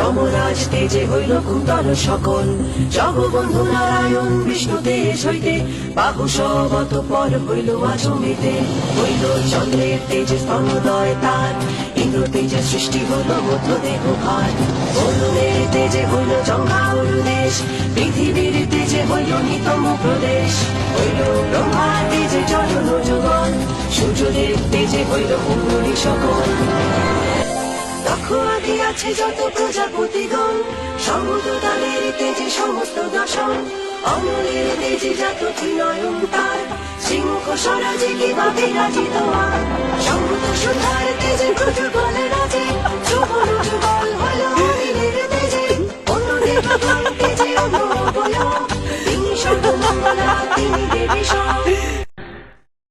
যমরাজ তেজে হইল কুন্তল সকল, জগবন্ধু নারায়ণ বিষ্ণু তেজ হইতে, বাহু সবত পর হইল আচমিতে। হইল চন্দ্রের তেজে স্তনোদয় তার, ইন্দ্র তেজে সৃষ্টি হইল মধ্য দেহ ভার। বরুণের তেজে হইল জঙ্ঘাউর দেশ, পৃথিবীর তেজে হইল নিতম প্রদেশ। হইল ব্রহ্মার তেজে চরণ যুগল, সূর্যদেব তেজে হইল কুণ্ডলী সকল। লক্ষ আদি আছে যত প্রজাপতিগণ, সমুদ্র তাদের তেজে সমস্ত দশম। অমলের তেজে জাত ত্রিনয়ন তার, সিংহ স্বরাজে কিবা বিরাজিত আর। সমুদ্র সুধার তেজে প্রচুর বলে